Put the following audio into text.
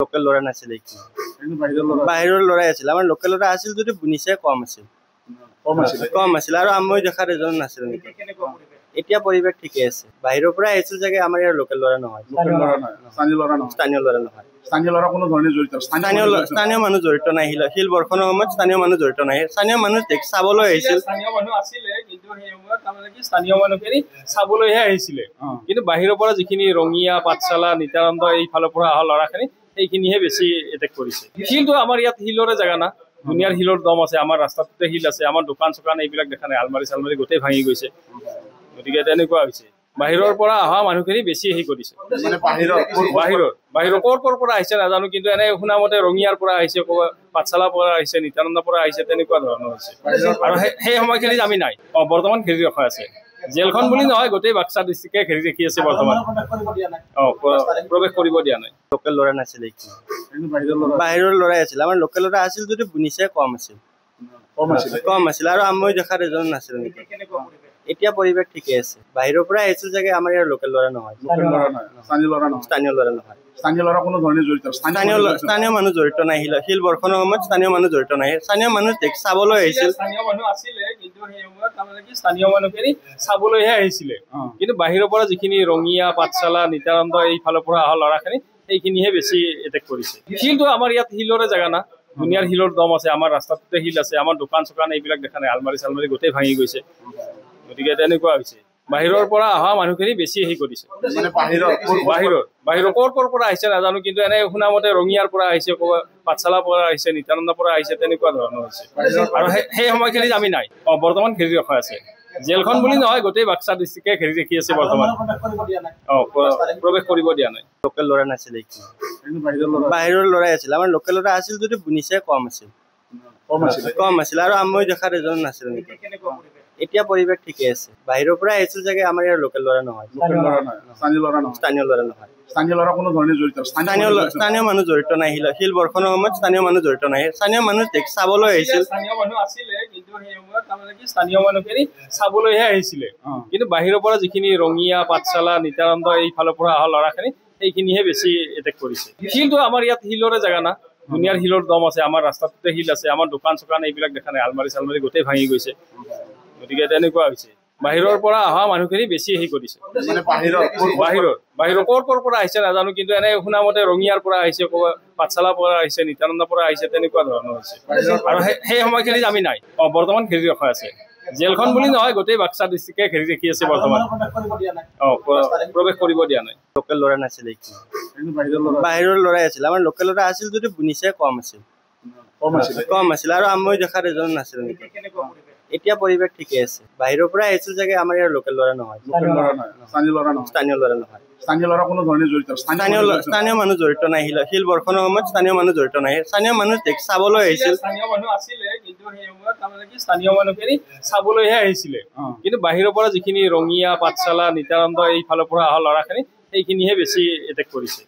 local ল'ৰা নাছিলে বাহিৰৰ ল'ৰাই আছিল আমাৰ লোকেল ল'ৰা আছিল যদি নিচে কম আছিল আৰু মই দেখাত এজন নাছিল নেকি এতিয়া পৰিৱেশ ঠিকে আছে বাহিৰৰ পৰা আহিছিল চাগে আমাৰ ইয়াৰ লোকেল ল'ৰা নহয় স্থানীয় ল'ৰা নহয় স্থানীয় মানুহ জড়িত নাই শিল বৰ্ষণৰ সময়ত স্থানীয় মানুহ জড়িত নাই স্থানীয় মানুহ চাবলৈ আহিছিল স্থানীয় মানুহখিনি চাবলৈহে আহিছিলে কিন্তু বাহিৰৰ পৰা যিখিনি ৰঙিয়া পাঠশালা নিত্যানন্দ এইফালৰ পৰা অহা ল'ৰাখিনি সেইখিনিহে বেছি এটেক কৰিছে শিলটো আমাৰ ইয়াত শিলৰে জেগা না দুনিয়াৰ শিলৰ দম আছে আমাৰ ৰাস্তাটোতে শিল আছে আমাৰ দোকান চোকান এইবিলাক দেখা নাই আলমাৰি চালমাৰি গোটেই ভাঙি গৈছে গতিকে তেনেকুৱা হৈছে বাহিৰৰ পৰা অহা মানুহখিনি বেছি হেৰি কৰিছে বাহিৰৰ ক'ৰ পৰা আহিছে নাজানো কিন্তু এনে শুনা মতে ৰঙিয়াৰ পৰা আহিছে পাঠশালাৰ পৰা আহিছে নিত্যানন্দৰ পৰা আহিছে তেনেকুৱা ধৰণৰ হৈছে আৰু সেই সময়খিনিত আমি নাই বৰ্তমান ঘেৰি ৰখা আছে জেলখন বুলি নহয় গোটেই বাক্সা ডিষ্ট্ৰিক্টে ঘেৰি ৰাখি আছে বৰ্তমান প্ৰৱেশ কৰিব দিয়া নাই লোকেল ল'ৰা নাছিলে বাহিৰৰ ল'ৰাই আছিল আমাৰ লোকেল ল'ৰা আছিল যদি নিচে কম আছিল আৰু মই দেখাত এজন নাছিল নেকি এতিয়া পৰিৱেশ ঠিকে আছে বাহিৰৰ পৰা আহিছিল চাগে আমাৰ ইয়াৰ লোকেল ল'ৰা নহয় স্থানীয় ল'ৰা নহয় স্থানীয় মানুহ জড়িত নাই শিল বৰ্ষণৰ সময়ত স্থানীয় মানুহ জড়িত নাই স্থানীয় মানুহ চাবলৈ আহিছিল স্থানীয় মানুহখিনি চাবলৈহে আহিছিলে কিন্তু বাহিৰৰ পৰা যিখিনি ৰঙিয়া পাঠশালা নিত্যানন্দ এইফালৰ পৰা অহা ল'ৰাখিনি সেইখিনিহে বেছি এটেক কৰিছে শিলটো আমাৰ ইয়াত শিলৰে জেগা না দুনিয়াৰ শিলৰ দম আছে আমাৰ ৰাস্তাটোতে শিল আছে আমাৰ দোকান চোকান এইবিলাক দেখা নাই আলমাৰি চালমাৰি গোটেই ভাঙি গৈছে গতিকে তেনেকুৱা হৈছে বাহিৰৰ পৰা অহা মানুহখিনি বেছি হেৰি কৰিছে বাহিৰৰ ক'ৰ পৰা আহিছে নাজানো কিন্তু এনে শুনা মতে ৰঙিয়াৰ পৰা আহিছে পাঠশালাৰ পৰা আহিছে নিত্যানন্দৰ পৰা আহিছে তেনেকুৱা ধৰণৰ হৈছে আৰু সেই সময়খিনিত আমি নাই বৰ্তমান ঘেৰি ৰখা আছে জেলখন বুলি নহয় গোটেই বাক্সা ডিষ্ট্ৰিক্টে ঘেৰি ৰাখি আছে বৰ্তমান প্ৰৱেশ কৰিব দিয়া নাই লোকেল ল'ৰা নাছিলে বাহিৰৰ ল'ৰাই আছিল আমাৰ লোকেল ল'ৰা আছিল যদি নিচে কম আছিল আৰু মই দেখাত এজন নাছিল নেকি এতিয়া পৰিৱেশ ঠিকে আছে বাহিৰৰ পৰা আহিছিল চাগে আমাৰ ইয়াৰ লোকেল ল'ৰা নহয় স্থানীয় ল'ৰা নহয় স্থানীয় মানুহ জড়িত নাই শিল বৰ্ষণৰ সময়ত স্থানীয় মানুহ জড়িত নাই স্থানীয় মানুহ চাবলৈ আহিছিল স্থানীয় মানুহখিনি চাবলৈহে আহিছিলে কিন্তু বাহিৰৰ পৰা যিখিনি ৰঙিয়া পাঠশালা নিত্যানন্দ এইফালৰ পৰা অহা ল'ৰাখিনি সেইখিনিহে বেছি এটেক কৰিছে শিলটো আমাৰ ইয়াত শিলৰে জেগা না দুনিয়াৰ শিলৰ দম আছে আমাৰ ৰাস্তাটোতে শিল আছে আমাৰ দোকান চোকান এইবিলাক দেখা নাই আলমাৰি চালমাৰি গোটেই ভাঙি গৈছে গতিকে তেনেকুৱা হৈছে বাহিৰৰ পৰা অহা মানুহখিনি বেছি হেৰি কৰিছে বাহিৰৰ ক'ৰ পৰা আহিছে নাজানো কিন্তু এনে শুনা মতে ৰঙিয়াৰ পৰা আহিছে পাঠশালাৰ পৰা আহিছে নিত্যানন্দৰ পৰা আহিছে তেনেকুৱা ধৰণৰ হৈছে আৰু সেই সময়খিনিত আমি নাই বৰ্তমান ঘেৰি ৰখা আছে জেলখন বুলি নহয় গোটেই বাক্সা ডিষ্ট্ৰিক্টে ঘেৰি ৰাখি আছে বৰ্তমান প্ৰৱেশ কৰিব দিয়া নাই লোকেল ল'ৰা নাছিলে বাহিৰৰ ল'ৰাই আছিল আমাৰ লোকেল ল'ৰা আছিল যদি নিচে কম আছিল আৰু মই দেখাত এজন নাছিল নেকি এতিয়া পৰিৱেশ ঠিকে আছে বাহিৰৰ পৰা আহিছিল চাগে আমাৰ ইয়াৰ লোকেল ল'ৰা নহয় স্থানীয় ল'ৰা নহয় স্থানীয় মানুহ জড়িত নাই শিল বৰ্ষণৰ সময়ত স্থানীয় মানুহ জড়িত নাই স্থানীয় মানুহ চাবলৈ আহিছিল স্থানীয় মানুহখিনি চাবলৈহে আহিছিলে কিন্তু বাহিৰৰ পৰা যিখিনি ৰঙিয়া পাঠশালা নিত্যানন্দ এইফালৰ পৰা অহা ল'ৰাখিনি সেইখিনিহে বেছি এটেক কৰিছে